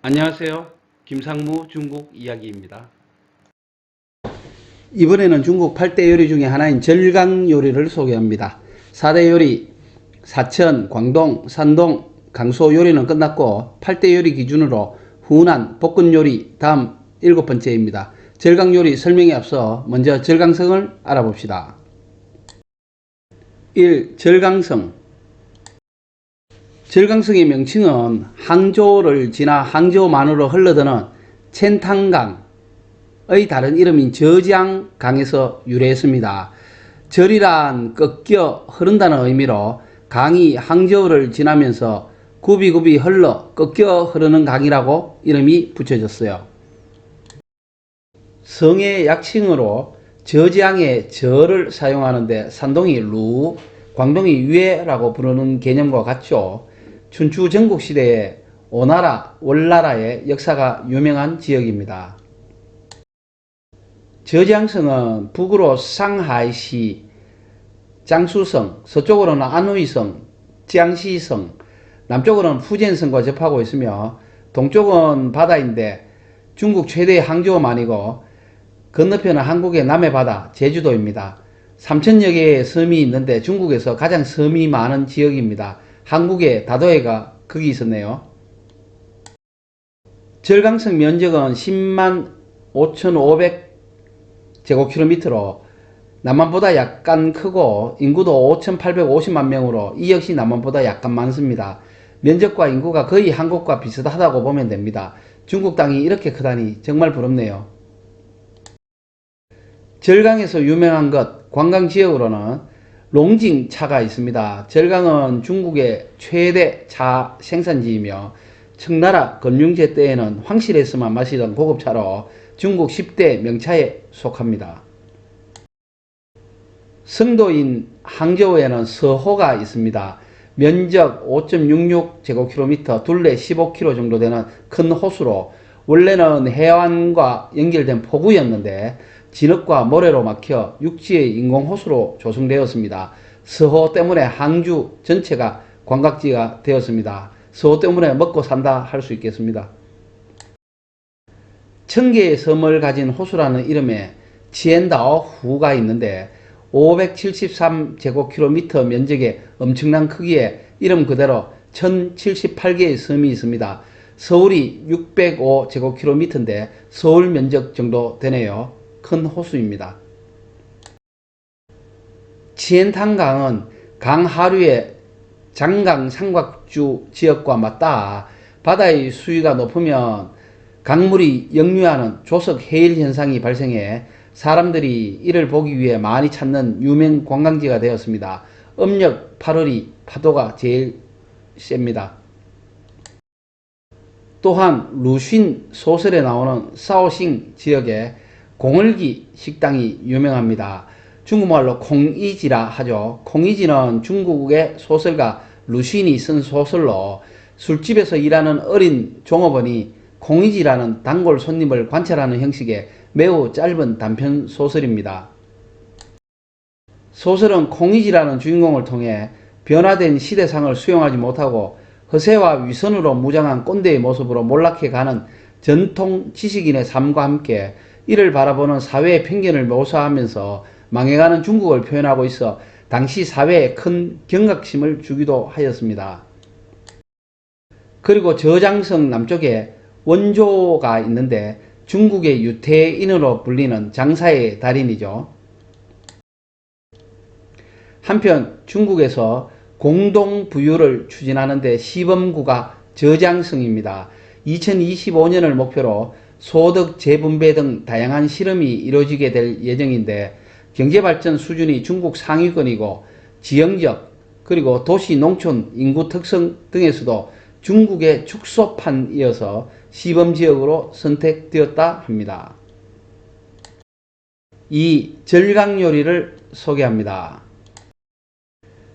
안녕하세요. 김상무 중국 이야기입니다. 이번에는 중국 8대 요리 중에 하나인 절강 요리를 소개합니다. 4대 요리, 사천, 광동, 산동, 강소 요리는 끝났고 8대 요리 기준으로 후난, 볶은 요리 다음 7번째입니다. 절강 요리 설명에 앞서 먼저 절강성을 알아봅시다. 1. 절강성. 절강성의 명칭은 항저우를 지나 항저우만으로 흘러드는 첸탕강의 다른 이름인 저지앙강에서 유래했습니다. 절이란 꺾여 흐른다는 의미로 강이 항저우를 지나면서 굽이굽이 흘러 꺾여 흐르는 강이라고 이름이 붙여졌어요. 성의 약칭으로 저지앙의 저를 사용하는데 산동이 루, 광동이 유해라고 부르는 개념과 같죠. 춘추 전국시대에 오나라, 월나라의 역사가 유명한 지역입니다. 저지앙성은 북으로 상하이시, 장수성, 서쪽으로는 안후이성, 지앙시성, 남쪽으로는 푸젠성과 접하고 있으며 동쪽은 바다인데 중국 최대의 항저우만이고 건너편은 한국의 남해바다, 제주도입니다. 3,000여 개의 섬이 있는데 중국에서 가장 섬이 많은 지역입니다. 한국의 다도해가 거기 있었네요. 절강성 면적은 10만 5,500제곱킬로미터로 남한보다 약간 크고 인구도 5,850만 명으로 이 역시 남한보다 약간 많습니다. 면적과 인구가 거의 한국과 비슷하다고 보면 됩니다. 중국 땅이 이렇게 크다니 정말 부럽네요. 절강에서 유명한 것, 관광지역으로는 롱징차가 있습니다. 절강은 중국의 최대 차 생산지이며 청나라 건륭제 때에는 황실에서만 마시던 고급차로 중국 10대 명차에 속합니다. 성도인 항저우에는 서호가 있습니다. 면적 5.66제곱킬로미터, 둘레 15km 정도 되는 큰 호수로 원래는 해안과 연결된 포구였는데 진흙과 모래로 막혀 육지의 인공호수로 조성되었습니다. 서호 때문에 항주 전체가 관광지가 되었습니다. 서호 때문에 먹고 산다 할 수 있겠습니다. 1000개의 섬을 가진 호수라는 이름의 치엔다오후가 있는데 573제곱킬로미터 면적의 엄청난 크기에 이름 그대로 1078개의 섬이 있습니다. 서울이 605제곱킬로미터인데 서울 면적 정도 되네요. 큰 호수입니다. 치엔탕강은 강 하류의 장강 삼각주 지역과 맞닿아 바다의 수위가 높으면 강물이 역류하는 조석 해일 현상이 발생해 사람들이 이를 보기 위해 많이 찾는 유명 관광지가 되었습니다. 음력 8월이 파도가 제일 셉니다. 또한 루쉰 소설에 나오는 사오싱 지역에 공을기 식당이 유명합니다. 중국말로 콩이지라 하죠. 콩이지는 중국의 소설가 루쉰이 쓴 소설로 술집에서 일하는 어린 종업원이 콩이지라는 단골 손님을 관찰하는 형식의 매우 짧은 단편 소설입니다. 소설은 콩이지라는 주인공을 통해 변화된 시대상을 수용하지 못하고 허세와 위선으로 무장한 꼰대의 모습으로 몰락해가는 전통 지식인의 삶과 함께 이를 바라보는 사회의 편견을 묘사하면서 망해가는 중국을 표현하고 있어 당시 사회에 큰 경각심을 주기도 하였습니다. 그리고 저장성 남쪽에 원조가 있는데 중국의 유태인으로 불리는 장사의 달인이죠. 한편 중국에서 공동부유를 추진하는데 시범구가 저장성입니다. 2025년을 목표로 소득 재분배 등 다양한 실험이 이루어지게 될 예정인데 경제발전 수준이 중국 상위권이고 지형적 그리고 도시 농촌 인구 특성 등에서도 중국의 축소판이어서 시범지역으로 선택되었다 합니다. 이 절강요리를 소개합니다.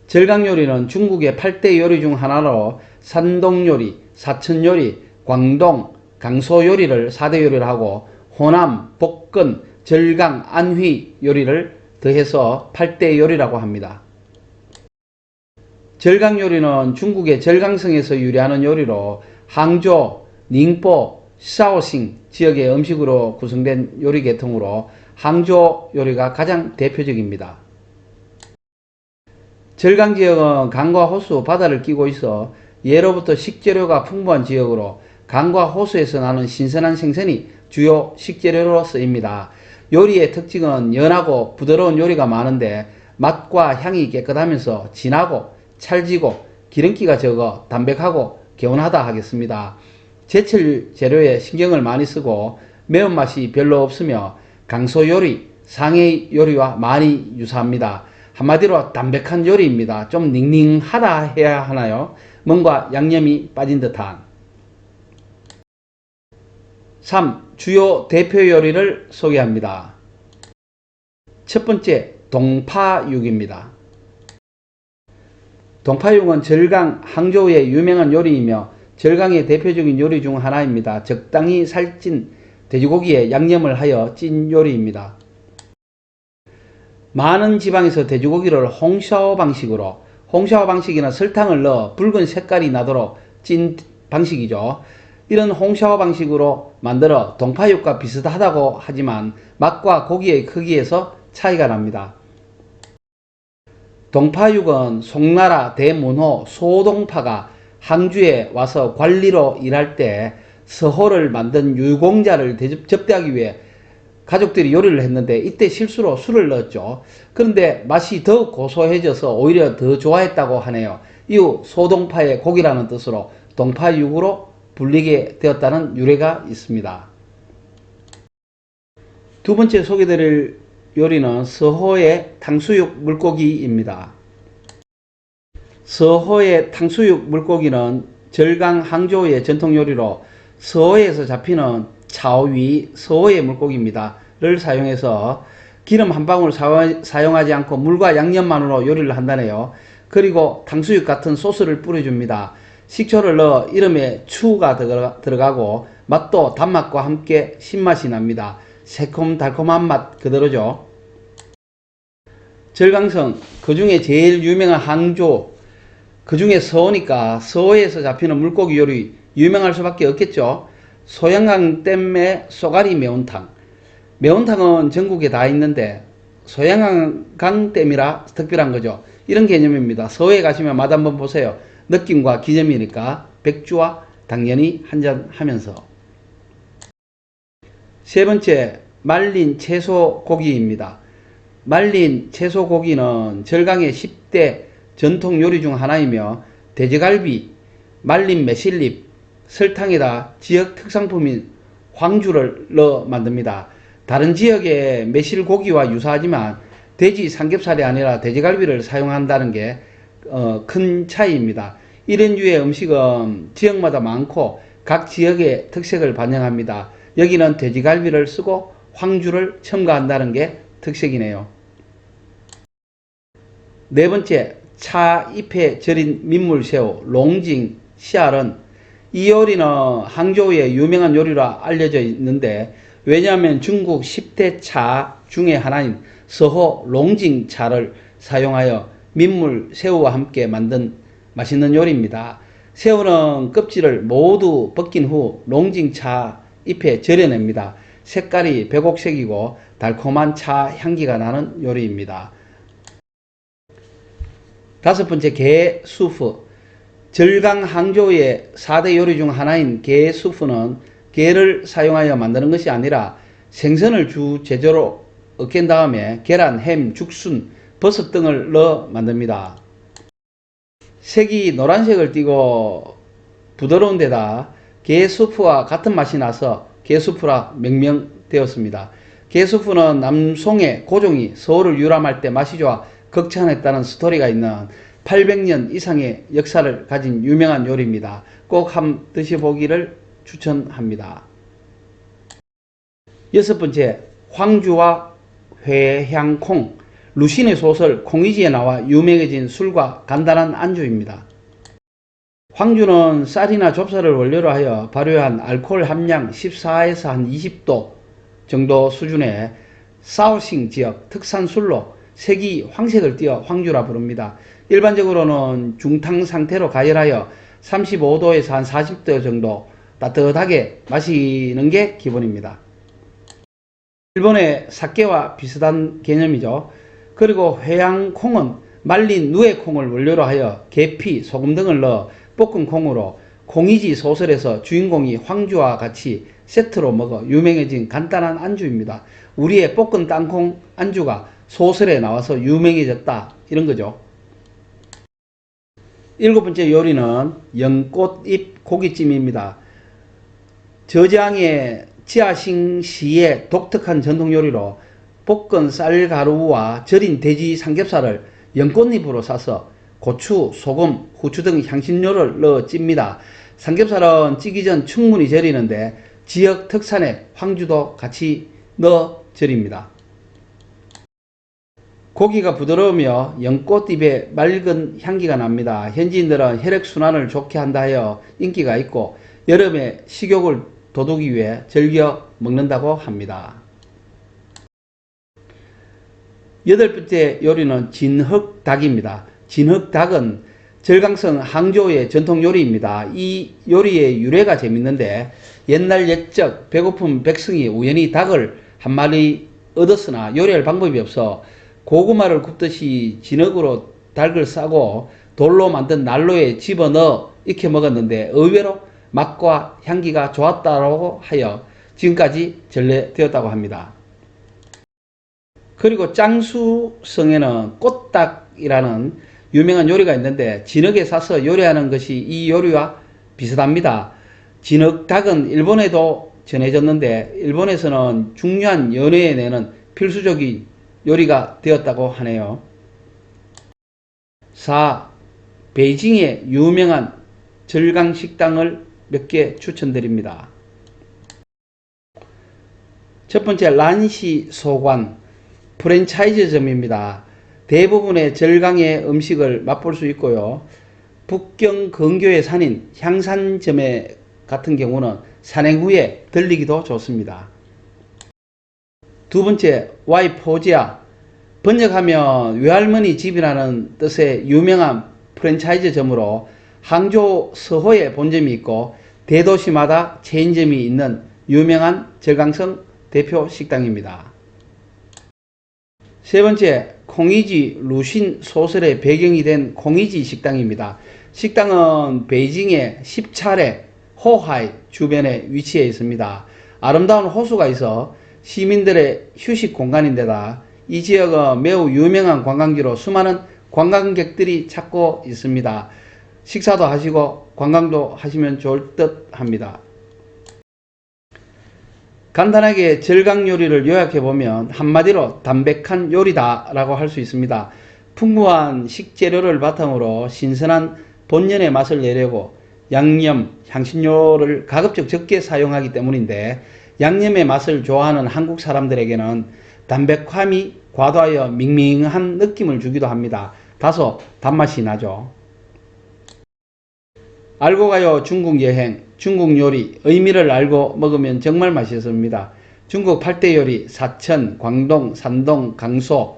절강요리는 중국의 8대 요리 중 하나로 산동요리, 사천요리, 광동, 강소 요리를 4대 요리를 하고 호남, 볶은, 절강, 안휘 요리를 더해서 8대 요리라고 합니다. 절강 요리는 중국의 절강성에서 유래하는 요리로 항조, 닝보, 샤오싱 지역의 음식으로 구성된 요리 계통으로 항저우 요리가 가장 대표적입니다. 절강 지역은 강과 호수, 바다를 끼고 있어 예로부터 식재료가 풍부한 지역으로 강과 호수에서 나는 신선한 생선이 주요 식재료로 쓰입니다. 요리의 특징은 연하고 부드러운 요리가 많은데 맛과 향이 깨끗하면서 진하고 찰지고 기름기가 적어 담백하고 개운하다 하겠습니다. 제철 재료에 신경을 많이 쓰고 매운맛이 별로 없으며 강소 요리, 상해 요리와 많이 유사합니다. 한마디로 담백한 요리입니다. 좀 닝닝하다 해야 하나요? 뭔가 양념이 빠진 듯한. 3. 주요 대표 요리를 소개합니다. 첫 번째, 동파육입니다. 동파육은 절강 항저우의 유명한 요리이며 절강의 대표적인 요리 중 하나입니다. 적당히 살찐 돼지고기에 양념을 하여 찐 요리입니다. 많은 지방에서 돼지고기를 홍샤오 방식이나 설탕을 넣어 붉은 색깔이 나도록 찐 방식이죠. 이런 홍샤오 방식으로 만들어 동파육과 비슷하다고 하지만 맛과 고기의 크기에서 차이가 납니다. 동파육은 송나라 대문호 소동파가 항주에 와서 관리로 일할 때 서호를 만든 유공자를 접대하기 위해 가족들이 요리를 했는데 이때 실수로 술을 넣었죠. 그런데 맛이 더 고소해져서 오히려 더 좋아했다고 하네요. 이후 소동파의 고기라는 뜻으로 동파육으로 불리게 되었다는 유래가 있습니다. 두 번째 소개드릴 요리는 서호의 탕수육 물고기입니다. 서호의 탕수육 물고기는 절강 항저우의 전통 요리로 서호에서 잡히는 차오위 서호의 물고기입니다. 를 사용해서 기름 한 방울 사용하지 않고 물과 양념만으로 요리를 한다네요. 그리고 탕수육 같은 소스를 뿌려줍니다. 식초를 넣어 이름에 추가 들어가고 맛도 단맛과 함께 신맛이 납니다. 새콤달콤한 맛 그대로죠. 절강성, 그 중에 제일 유명한 항저우, 그 중에 서호니까 서호에서 잡히는 물고기 요리 유명할 수밖에 없겠죠. 소양강댐의 쏘가리 매운탕. 매운탕은 전국에 다 있는데 소양강댐이라 특별한 거죠. 이런 개념입니다. 서호에 가시면 맛 한번 보세요. 느낌과 기념이니까 백주와 당연히 한잔 하면서. 세 번째, 말린 채소고기입니다. 말린 채소고기는 절강의 10대 전통 요리 중 하나이며 돼지갈비, 말린 매실잎, 설탕에다 지역 특산품인 황주를 넣어 만듭니다. 다른 지역의 매실고기와 유사하지만 돼지 삼겹살이 아니라 돼지갈비를 사용한다는 게 큰 차이입니다. 이런 류의 음식은 지역마다 많고 각 지역의 특색을 반영합니다. 여기는 돼지갈비를 쓰고 황주를 첨가한다는 게 특색이네요. 네 번째, 차잎에 절인 민물새우, 롱징, 씨알은 이 요리는 항저우의 유명한 요리로 알려져 있는데 왜냐하면 중국 10대 차 중에 하나인 서호 롱징 차를 사용하여 민물 새우와 함께 만든 맛있는 요리입니다. 새우는 껍질을 모두 벗긴 후 롱징 차 잎에 절여냅니다. 색깔이 백옥색이고 달콤한 차 향기가 나는 요리입니다. 다섯 번째, 게 수프. 절강 항저우의 4대 요리 중 하나인 게 수프는 게를 사용하여 만드는 것이 아니라 생선을 주 재료로 으깬 다음에 계란, 햄, 죽순, 버섯 등을 넣어 만듭니다. 색이 노란색을 띠고 부드러운 데다 게 수프와 같은 맛이 나서 게 수프라 명명되었습니다. 게 수프는 남송의 고종이 서울을 유람할 때 맛이 좋아 극찬했다는 스토리가 있는 800년 이상의 역사를 가진 유명한 요리입니다. 꼭 한번 드셔보기를 추천합니다. 여섯 번째, 황주와 회향콩. 루신의 소설 콩이지에 나와 유명해진 술과 간단한 안주입니다. 황주는 쌀이나 좁쌀을 원료로 하여 발효한 알코올 함량 14에서 한 20도 정도 수준의 사오싱 지역 특산 술로 색이 황색을 띠어 황주라 부릅니다. 일반적으로는 중탕 상태로 가열하여 35도에서 한 40도 정도 따뜻하게 마시는 게 기본입니다. 일본의 사케와 비슷한 개념이죠. 그리고 회양콩은 말린 누에콩을 원료로 하여 계피, 소금 등을 넣어 볶은 콩으로 공이지 소설에서 주인공이 황주와 같이 세트로 먹어 유명해진 간단한 안주입니다. 우리의 볶은 땅콩 안주가 소설에 나와서 유명해졌다 이런 거죠. 일곱 번째 요리는 연꽃잎 고깃찜입니다. 저장의 지아싱시의 독특한 전통 요리로 볶은 쌀가루와 절인 돼지 삼겹살을 연꽃잎으로 싸서 고추, 소금, 후추 등 향신료를 넣어 찝니다. 삼겹살은 찌기 전 충분히 절이는데 지역 특산의 황주도 같이 넣어 절입니다. 고기가 부드러우며 연꽃잎의 맑은 향기가 납니다. 현지인들은 혈액순환을 좋게 한다 하여 인기가 있고 여름에 식욕을 돋우기 위해 즐겨 먹는다고 합니다. 여덟 번째 요리는 진흙닭입니다. 진흙닭은 절강성 항저우의 전통 요리입니다. 이 요리의 유래가 재밌는데 옛날 옛적 배고픈 백성이 우연히 닭을 한 마리 얻었으나 요리할 방법이 없어 고구마를 굽듯이 진흙으로 닭을 싸고 돌로 만든 난로에 집어넣어 익혀 먹었는데 의외로 맛과 향기가 좋았다고 하여 지금까지 전래되었다고 합니다. 그리고 짱수성에는 꽃닭이라는 유명한 요리가 있는데 진흙에 싸서 요리하는 것이 이 요리와 비슷합니다. 진흙닭은 일본에도 전해졌는데 일본에서는 중요한 연회에 내는 필수적인 요리가 되었다고 하네요. 4. 베이징의 유명한 절강식당을 몇 개 추천드립니다. 첫 번째 란시 소관 프랜차이즈점입니다. 대부분의 절강의 음식을 맛볼 수 있고요. 북경 근교의 산인 향산점에 같은 경우는 산행 후에 들리기도 좋습니다. 두 번째 와이포지아 번역하면 외할머니 집이라는 뜻의 유명한 프랜차이즈점으로 항저우 서호에 본점이 있고 대도시마다 체인점이 있는 유명한 절강성 대표 식당입니다. 세 번째 콩이지 루신 소설의 배경이 된 콩이지 식당입니다. 식당은 베이징의 10차례 호하이 주변에 위치해 있습니다. 아름다운 호수가 있어 시민들의 휴식 공간인데다 이 지역은 매우 유명한 관광지로 수많은 관광객들이 찾고 있습니다. 식사도 하시고 관광도 하시면 좋을 듯 합니다. 간단하게 절강 요리를 요약해보면 한마디로 담백한 요리다 라고 할 수 있습니다. 풍부한 식재료를 바탕으로 신선한 본연의 맛을 내려고 양념, 향신료를 가급적 적게 사용하기 때문인데 양념의 맛을 좋아하는 한국 사람들에게는 담백함이 과도하여 밍밍한 느낌을 주기도 합니다. 다소 단맛이 나죠. 알고 가요 중국 여행, 중국 요리, 의미를 알고 먹으면 정말 맛있습니다. 중국 8대 요리, 사천, 광동, 산동, 강소,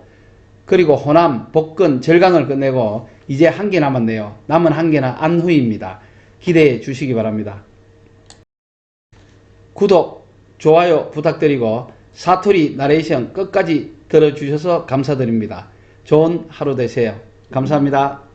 그리고 호남, 복근, 절강을 끝내고 이제 한 개 남았네요. 남은 한 개는 안후입니다. 기대해 주시기 바랍니다. 구독, 좋아요 부탁드리고 사투리 나레이션 끝까지 들어주셔서 감사드립니다. 좋은 하루 되세요. 감사합니다.